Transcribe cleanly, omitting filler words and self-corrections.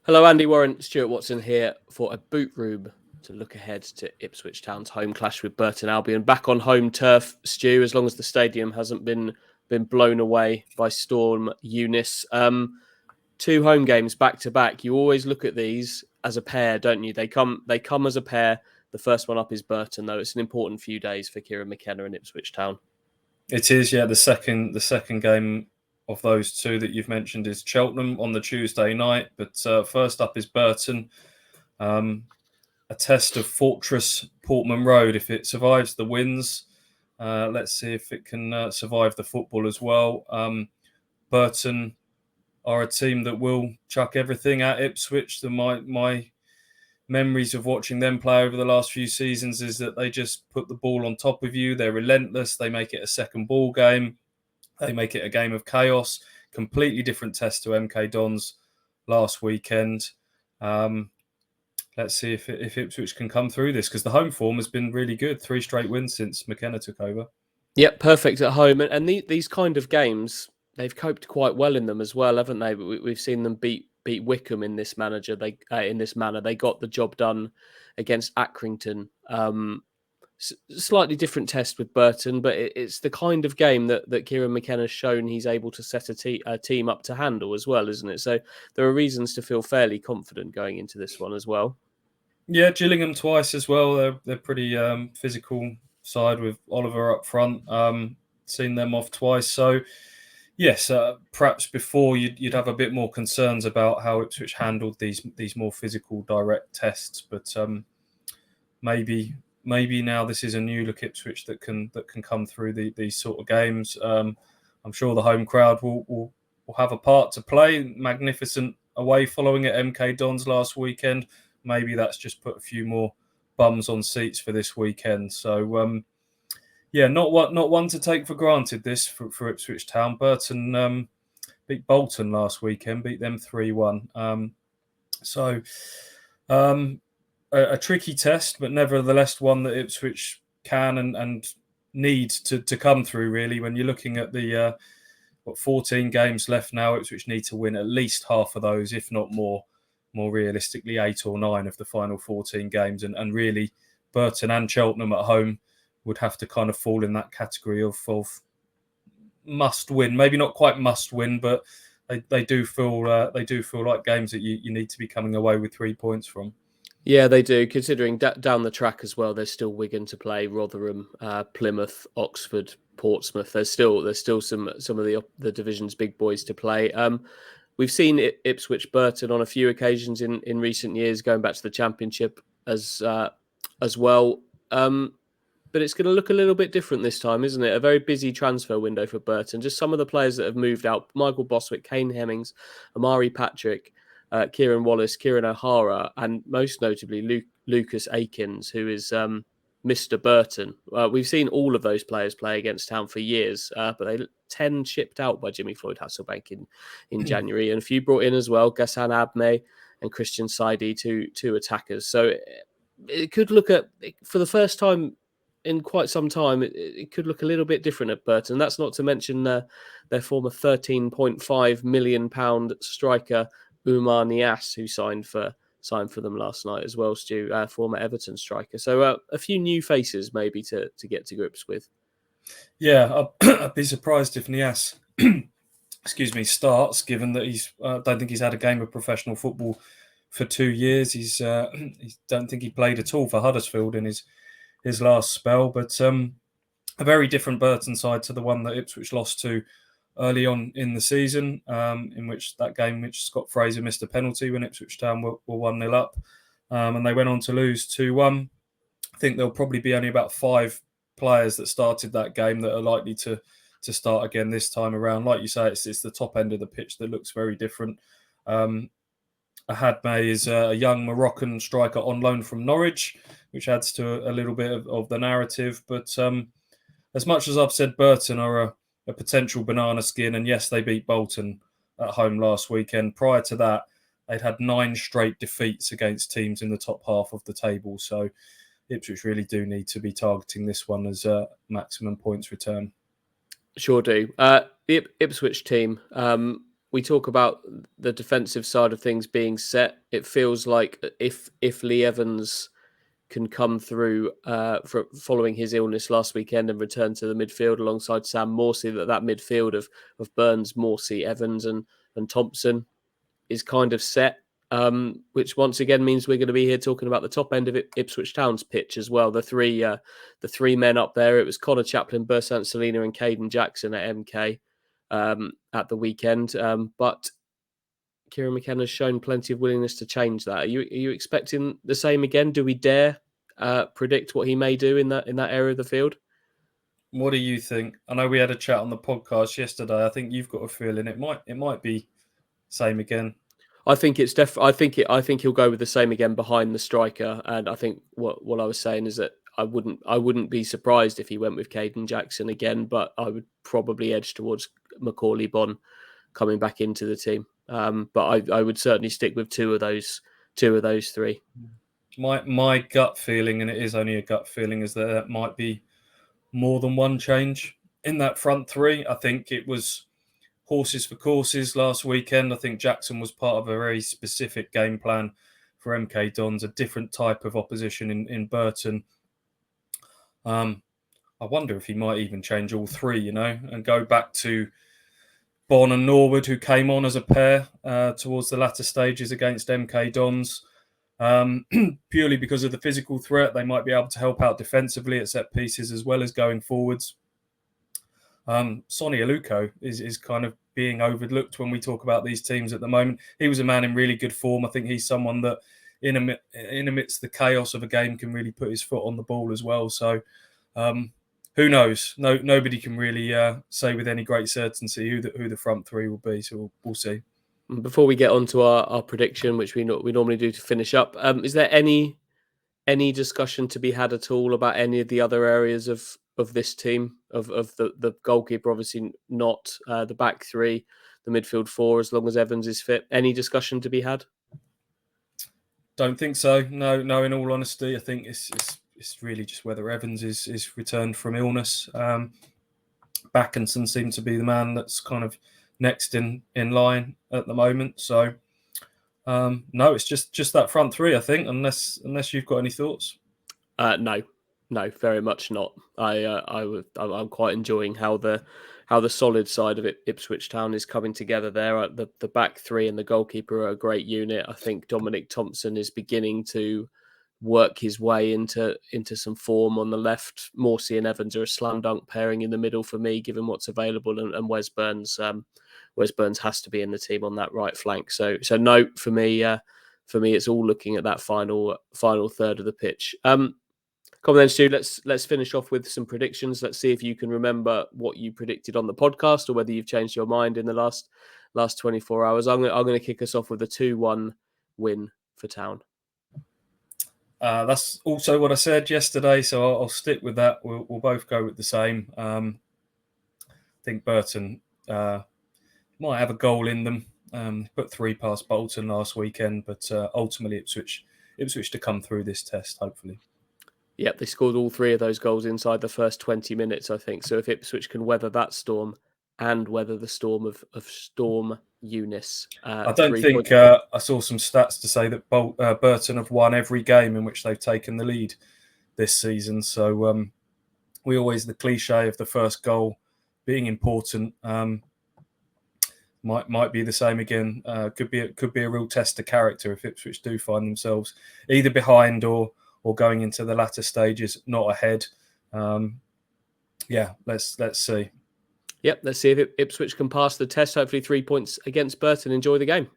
Hello, Andy. Warren, Stuart Watson here for a boot room to look ahead to Ipswich Town's home clash with Burton Albion. Back on home turf, Stu, as long as the stadium hasn't been blown away by Storm Eunice. Two home games back to back. You always look at these as a pair, don't you? They come as a pair. The first one up is Burton, though. It's an important few days for Kieran McKenna and Ipswich Town. It is, yeah. The second game of those two that you've mentioned is Cheltenham on the Tuesday night, but first up is Burton. A test of Fortress Portman Road. If it survives the winds, let's see if it can survive the football as well. Burton are a team that will chuck everything at Ipswich. My memories of watching them play over the last few seasons is that they just put the ball on top of you. They're relentless. They make it a second ball game. They make it a game of chaos. Completely different test to MK Dons last weekend. Let's see if Ipswich can come through this, because the home form has been really good. 3 straight wins since McKenna took over. Yep, perfect at home. And these kind of games, they've coped quite well in them as well, haven't they? We've seen them beat Wickham in this manner. They got the job done against Accrington. Slightly different test with Burton, but it's the kind of game that Kieran McKenna's shown he's able to set a team up to handle as well, isn't it? So there are reasons to feel fairly confident going into this one as well. Yeah, Gillingham twice as well. They're pretty physical side with Oliver up front. Seen them off twice. So yes, perhaps before you'd have a bit more concerns about how Ipswich handled these more physical direct tests, but maybe now this is a new look Ipswich that can come through these sort of games. I'm sure the home crowd will have a part to play. Magnificent away following at MK Dons last weekend. Maybe that's just put a few more bums on seats for this weekend. So not one to take for granted this for Ipswich Town. Burton beat Bolton last weekend, beat them 3-1. A tricky test, but nevertheless one that Ipswich can and need to come through, really. When you're looking at the 14 games left now, Ipswich need to win at least half of those, if not more realistically 8 or 9 of the final 14 games, and really Burton and Cheltenham at home would have to kind of fall in that category of must win. Maybe not quite must win, but they do feel like games that you need to be coming away with 3 points from. Yeah, they do. Considering down the track as well, there's still Wigan to play, Rotherham, Plymouth, Oxford, Portsmouth. There's still some of the division's big boys to play. We've seen Ipswich Burton on a few occasions in recent years, going back to the Championship as well. But it's going to look a little bit different this time, isn't it? A very busy transfer window for Burton. Just some of the players that have moved out: Michael Boswick, Kane Hemmings, Amari Patrick, Kieran Wallace, Kieran O'Hara, and most notably Lucas Akins, who is Mr. Burton. We've seen all of those players play against Town for years, but 10 shipped out by Jimmy Floyd Hasselbank in January, and a few brought in as well: Ghassan Abney and Christian Saidi, two attackers. So it could look for the first time in quite some time, it could look a little bit different at Burton. That's not to mention their former £13.5 million striker Umar Niasse, who signed for them last night as well, Stu, former Everton striker. So a few new faces maybe to get to grips with. Yeah, I'd be surprised if Niasse, starts, given that I don't think he's had a game of professional football for 2 years. He don't think he played at all for Huddersfield in his last spell, but a very different Burton side to the one that Ipswich lost to early on in the season, in which Scott Fraser missed a penalty when Ipswich Town were 1-0 up, and they went on to lose 2-1. I think there'll probably be only about 5 players that started that game that are likely to start again this time around. Like you say, it's the top end of the pitch that looks very different. Ahad is a young Moroccan striker on loan from Norwich, which adds to a little bit of the narrative. But as much as I've said Burton are a potential banana skin, and yes, they beat Bolton at home last weekend, prior to that, they'd had 9 straight defeats against teams in the top half of the table. So Ipswich really do need to be targeting this one as a maximum points return. Sure do. The Ipswich team, we talk about the defensive side of things being set. It feels like if Lee Evans can come through following his illness last weekend and return to the midfield alongside Sam Morsey, that midfield of Burns, Morsey, Evans and Thompson is kind of set, which once again means we're going to be here talking about the top end of Ipswich Town's pitch as well. The three men up there, it was Connor Chaplin, Bersant Salina and Caden Jackson at MK at the weekend. But Kieran McKenna has shown plenty of willingness to change that. Are you expecting the same again? Do we dare predict what he may do in that area of the field? What do you think? I know we had a chat on the podcast yesterday. I think you've got a feeling it might be same again. I think it's I think he'll go with the same again behind the striker. And I think what I was saying is that I wouldn't be surprised if he went with Caden Jackson again, but I would probably edge towards Macaulay Bonne coming back into the team. But I would certainly stick with two of those three. My gut feeling, and it is only a gut feeling, is that there might be more than one change in that front three. I think it was horses for courses last weekend. I think Jackson was part of a very specific game plan for MK Dons, a different type of opposition in Burton. I wonder if he might even change all three, and go back to Bonne and Norwood, who came on as a pair towards the latter stages against MK Dons. Purely because of the physical threat, they might be able to help out defensively at set pieces as well as going forwards. Sonny Aluko is kind of being overlooked when we talk about these teams at the moment. He was a man in really good form. I think he's someone that in amidst the chaos of a game can really put his foot on the ball as well. So who knows? Nobody can really say with any great certainty who the front three will be. So we'll see. Before we get on to our prediction, which we normally do to finish up, is there any discussion to be had at all about any of the other areas of this team, of the goalkeeper, obviously not, the back three, the midfield four, as long as Evans is fit? Any discussion to be had? Don't think so. No. In all honesty, I think it's really just whether Evans is returned from illness. Backinson seems to be the man that's kind of next in line at the moment. So no, it's just that front three, I think, unless you've got any thoughts. No, very much not. I'm quite enjoying how the solid side of Ipswich Town is coming together there. The back three and the goalkeeper are a great unit. I think Dominic Thompson is beginning to work his way into some form on the left. Morsey and Evans are a slam dunk pairing in the middle for me, given what's available, and Wes Burns has to be in the team on that right flank. So no, for me, it's all looking at that final third of the pitch. Come on then, Stu, let's finish off with some predictions. Let's see if you can remember what you predicted on the podcast or whether you've changed your mind in the last 24 hours. I'm going to kick us off with a 2-1 win for Town. That's also what I said yesterday, so I'll stick with that. We'll both go with the same. I think Burton might have a goal in them. Put 3 past Bolton last weekend, but ultimately Ipswich to come through this test, hopefully. Yep, they scored all 3 of those goals inside the first 20 minutes, I think. So if Ipswich can weather that storm and weather the storm of Storm Eunice. I don't think I saw some stats to say that Burton have won every game in which they've taken the lead this season. So we always, the cliche of the first goal being important, might be the same again. Could be a real test of character if Ipswich do find themselves either behind or going into the latter stages, not ahead. Let's see. Yep, let's see if Ipswich can pass the test. Hopefully 3 points against Burton. Enjoy the game.